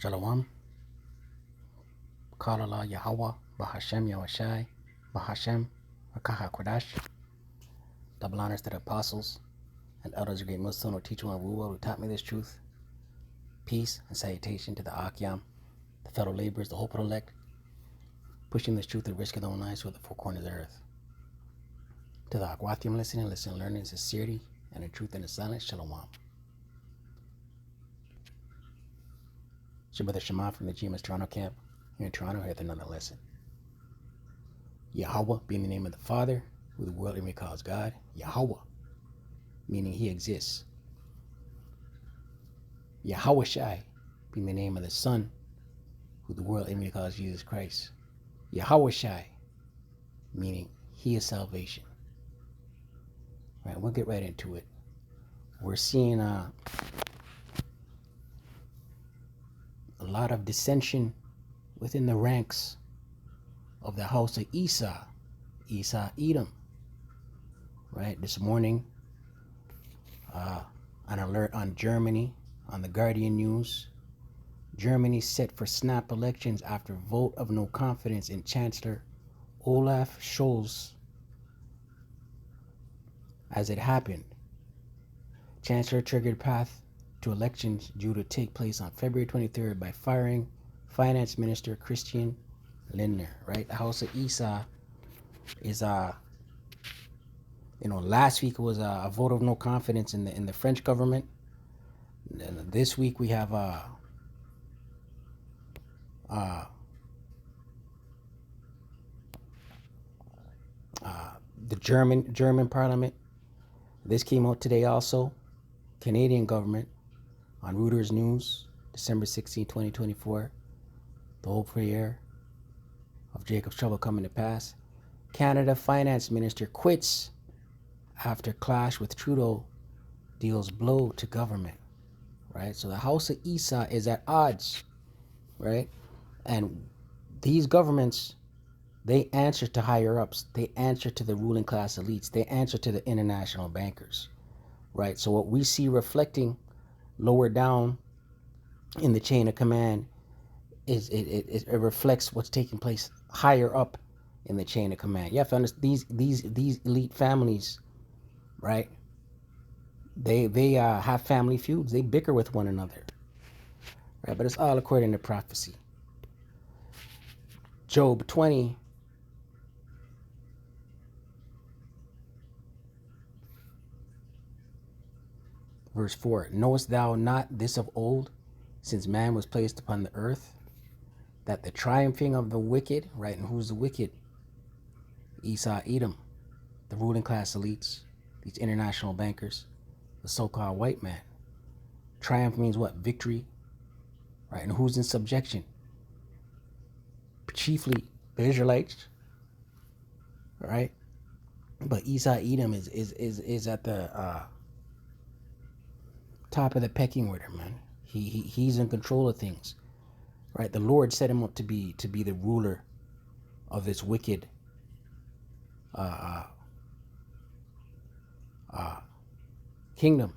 Shalom, Kalala Yahweh, Bahashem Yahushai, Bahashem Akaha Kodash. Double honors to the apostles and elders of great Muslim or teacher and ruler who taught me this truth. Peace and salutation to the Akyam, the fellow laborers, the hope of the elect, pushing this truth at risk of their own lives to the four corners of the earth. To the Akwathium listening, learning in sincerity, and in truth and in silence, Shalom. It's your brother Shema from the GMS Toronto camp, here in Toronto, here with another lesson. Yahweh being the name of the Father, who the world even calls God. Yahweh, meaning He exists. Yahushai being the name of the Son, who the world even calls Jesus Christ. Yahushai, meaning He is salvation. All right, we'll get right into it. We're seeing a lot of dissension within the ranks of the house of Esau, Edom. Right, this morning, an alert on Germany, on the Guardian News. Germany set for snap elections after vote of no confidence in Chancellor Olaf Scholz. As it happened, Chancellor triggered path to elections due to take place on February 23rd by firing Finance Minister Christian Lindner. Right, the House of Esau is last week was a vote of no confidence in the French government. And this week we have the German Parliament. This came out today also. Canadian government on Reuters News, December 16, 2024. The whole prayer of Jacob's trouble coming to pass. Canada Finance Minister quits after clash with Trudeau, deals blow to government. Right? So the House of Esau is at odds. Right? And these governments, they answer to higher ups. They answer to the ruling class elites. They answer to the international bankers. Right? So what we see reflecting lower down in the chain of command is it reflects what's taking place higher up in the chain of command. You have to understand these elite families, right? They have family feuds. They bicker with one another. Right? But it's all according to prophecy. Job 20 verse 4. Knowest thou not this of old, since man was placed upon the earth, that the triumphing of the wicked, right? And who's the wicked? Esau, Edom, the ruling class elites, these international bankers, the so-called white man. Triumph means what? Victory, right? And who's in subjection? Chiefly the Israelites, right? But Esau, Edom is at the top of the pecking order, man. He's in control of things, right? The Lord set him up to be the ruler of this wicked kingdom.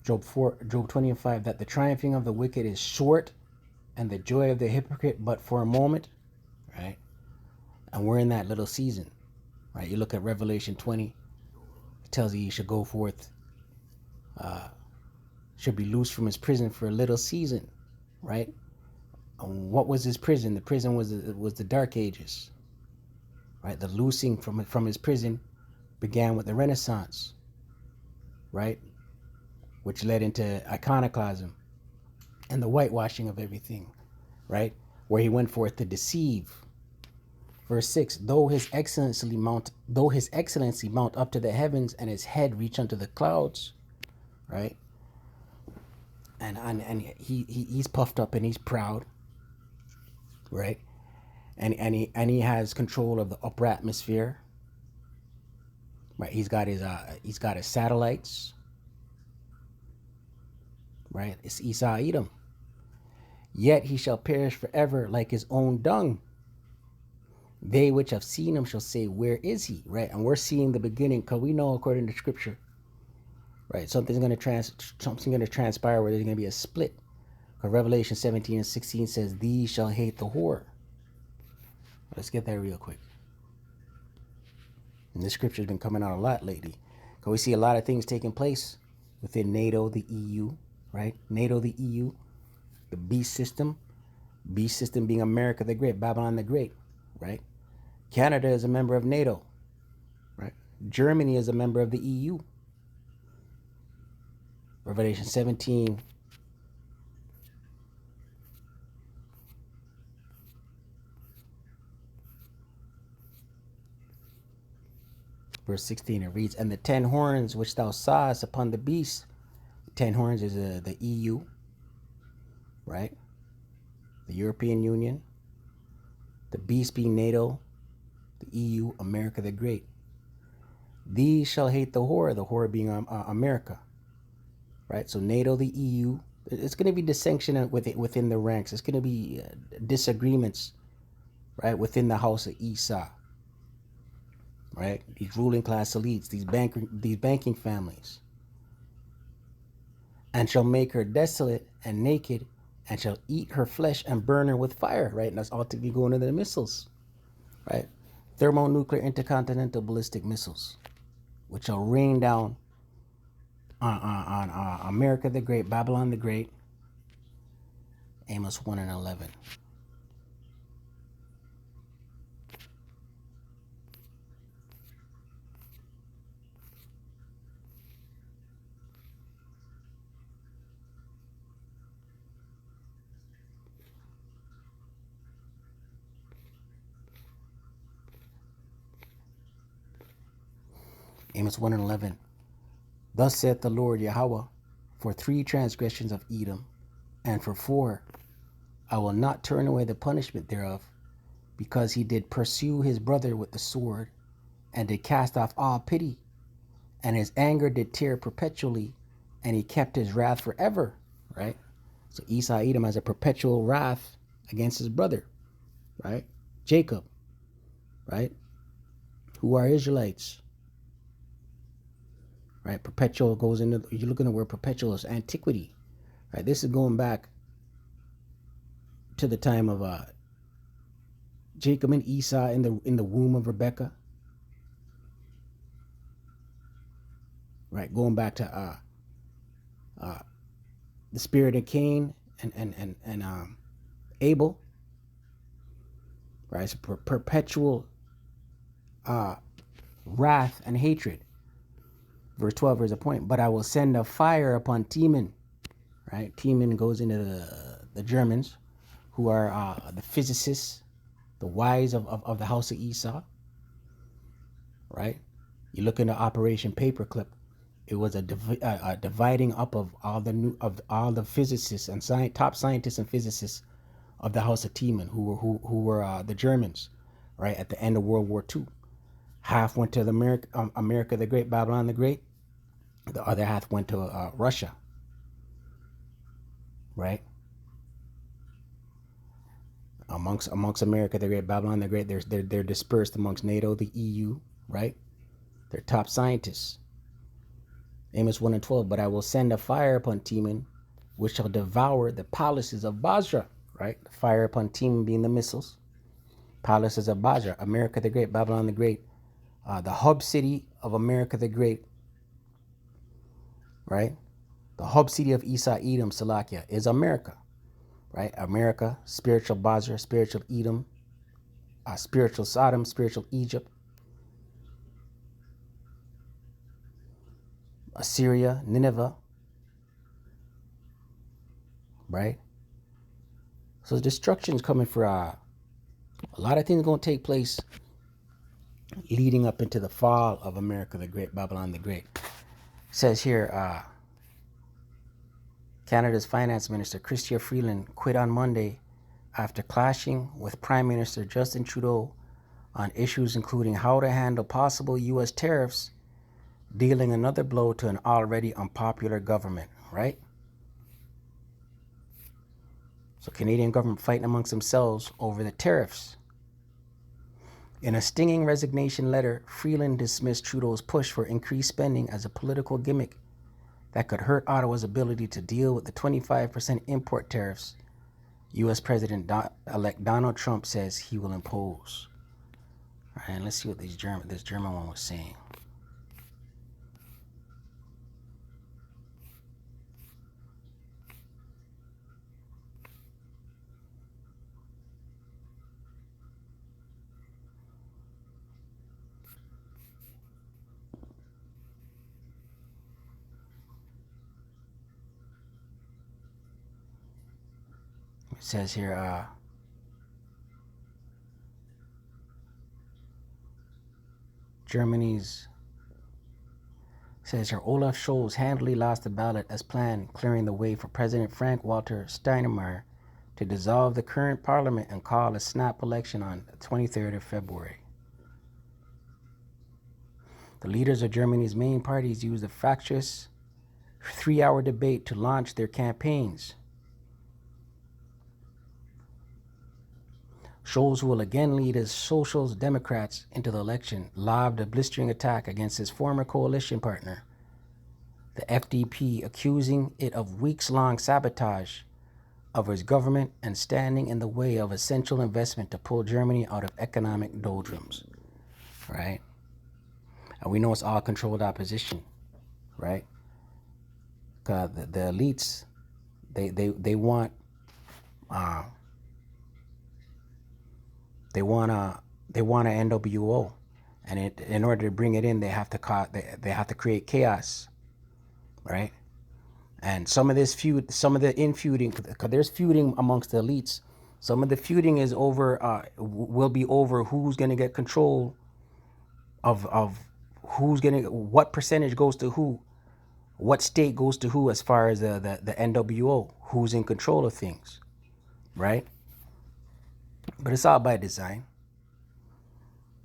Job 20 and 5, that the triumphing of the wicked is short and the joy of the hypocrite but for a moment, right? And we're in that little season, right? You look at Revelation 20, it tells you should go forth, should be loosed from his prison for a little season, right? And what was his prison? The prison was the Dark Ages, right? The loosing from his prison began with the Renaissance, right? Which led into iconoclasm and the whitewashing of everything, right? Where he went forth to deceive. Verse 6, though his excellency mount up to the heavens and his head reach unto the clouds, right? And he's puffed up and he's proud, right? And he has control of the upper atmosphere, right? He's got his satellites, right? It's Esau, Edom. Yet he shall perish forever like his own dung. They which have seen him shall say, where is he? Right? And we're seeing the beginning, because we know according to scripture right? Something's going to transpire where there's going to be a split. Revelation 17 and 16 says, "These shall hate the whore." Let's get that real quick. And this scripture's been coming out a lot lately. Because we see a lot of things taking place within NATO, the EU, right? NATO, the EU, the beast system being America the Great, Babylon the Great, right? Canada is a member of NATO, right? Germany is a member of the EU. Revelation 17, verse 16, it reads, "And the 10 horns which thou sawest upon the beast," 10 horns is the EU, right? The European Union, the beast being NATO, the EU, America the Great. "These shall hate the whore being America," right? So NATO, the EU, it's going to be dissension within the ranks. It's going to be disagreements, right, within the house of Esau, right? These ruling class elites, these banking families. "And shall make her desolate and naked, and shall eat her flesh and burn her with fire," right? And that's all to be going into the missiles, right? Thermonuclear intercontinental ballistic missiles, which shall rain down on America the Great, Babylon the Great. Amos 1 and 11. Amos 1 and 11. "Thus saith the Lord Yahweh, for 3 transgressions of Edom, and for 4, I will not turn away the punishment thereof, because he did pursue his brother with the sword, and did cast off all pity, and his anger did tear perpetually, and he kept his wrath forever," right? So Esau, Edom has a perpetual wrath against his brother, right? Jacob, right? Who are Israelites, right? Perpetual goes into, you're looking at where perpetual is antiquity, right? This is going back to the time of Jacob and Esau in the womb of Rebekah, right? Going back to the spirit of Cain and Abel, right? It's a perpetual wrath and hatred. Verse 12 is a point. "But I will send a fire upon Teman," right? Teman goes into the Germans, who are the physicists, the wise of the house of Esau, right? You look into Operation Paperclip, it was a dividing up of all the physicists and top scientists and physicists of the house of Teman, who were the Germans, right, at the end of World War II. Half went to America the Great, Babylon the Great. The other half went to Russia, right? Amongst America the Great, Babylon the Great, they're dispersed amongst NATO, the EU, right? They're top scientists. Amos 1 and 12. "But I will send a fire upon Teman, which shall devour the palaces of Basra," right? The fire upon Teman being the missiles. Palaces of Basra, America the Great, Babylon the Great, the hub city of America the Great, right? The hub city of Esau, Edom, Salakia, is America, right? America, spiritual Basra, spiritual Edom, spiritual Sodom, spiritual Egypt, Assyria, Nineveh, right? So destruction's coming for a lot of things going to take place leading up into the fall of America the Great, Babylon the Great. It says here, Canada's Finance Minister Chrystia Freeland quit on Monday after clashing with Prime Minister Justin Trudeau on issues including how to handle possible U.S. tariffs, dealing another blow to an already unpopular government, right? So Canadian government fighting amongst themselves over the tariffs. In a stinging resignation letter, Freeland dismissed Trudeau's push for increased spending as a political gimmick that could hurt Ottawa's ability to deal with the 25% import tariffs U.S. President-elect Donald Trump says he will impose. All right, let's see what this German one was saying. It says here, Germany's says here Olaf Scholz handily lost the ballot as planned, clearing the way for President Frank-Walter Steinmeier to dissolve the current parliament and call a snap election on the 23rd of February. The leaders of Germany's main parties used a fractious 3-hour debate to launch their campaigns. Scholz, who will again lead his Social Democrats into the election, lobbed a blistering attack against his former coalition partner, the FDP, accusing it of weeks-long sabotage of his government and standing in the way of essential investment to pull Germany out of economic doldrums, right? And we know it's all controlled opposition, right? Because the elites, they want an NWO, and in order to bring it in, they have to create chaos, right? And some of this feud, some of the infeuding, because there's feuding amongst the elites. Some of the feuding is will be over who's going to get control of what percentage goes to who, what state goes to who as far as the NWO, who's in control of things, right? But it's all by design.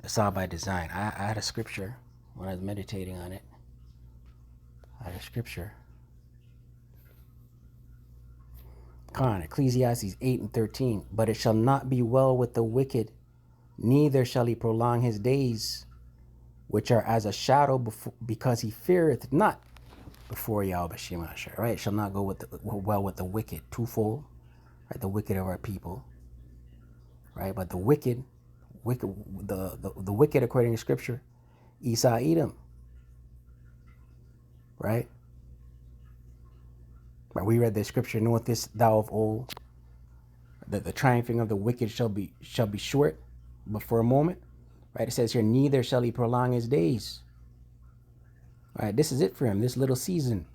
It's all by design. I had a scripture when I was meditating on it. I had a scripture. Come on, Ecclesiastes 8:13. But it shall not be well with the wicked, neither shall he prolong his days, which are as a shadow, because he feareth not before Yahweh Shemashah. Right? It shall not go well with the wicked. Twofold. Right? The wicked of our people. Right? But the wicked, the wicked according to scripture, Esau, Edom. Right? Right? We read the scripture, knoweth this thou of old, that the triumphing of the wicked shall be short, but for a moment. Right? It says here, neither shall he prolong his days. Right? This is it for him, this little season.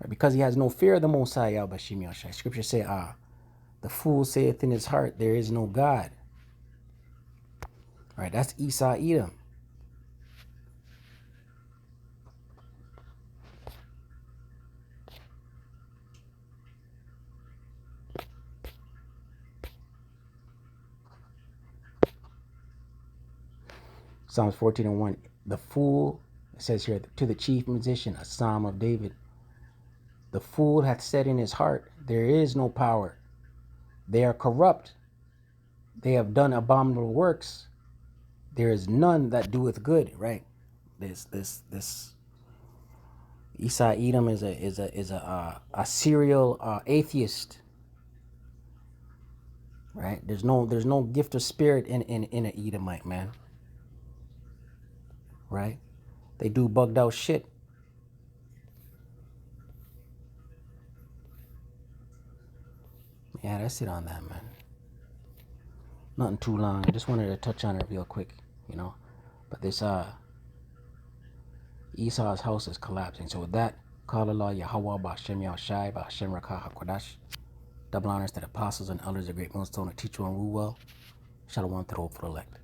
Right? Because he has no fear of the Most High, Yahweh Shem Yahshai. Scripture say, the fool saith in his heart, there is no God. Right? That's Esau, Edom. Psalms 14:1. The fool, it says here, to the chief musician, a psalm of David. The fool hath said in his heart, there is no power. They are corrupt. They have done abominable works. There is none that doeth good. Right? This Esau Edom is a serial atheist. Right? There's no gift of spirit in an Edomite, man. Right? They do bugged out shit. Yeah, that's it on that, man. Nothing too long. I just wanted to touch on it real quick, But this Esau's house is collapsing. So with that, call Allah Yahweh Ba'Shem Yahshai Ba'Shem Rakah HaKodash. Double honors to the apostles and elders of Great Millstone to teach you and rule well. Shalom to the hopeful elect.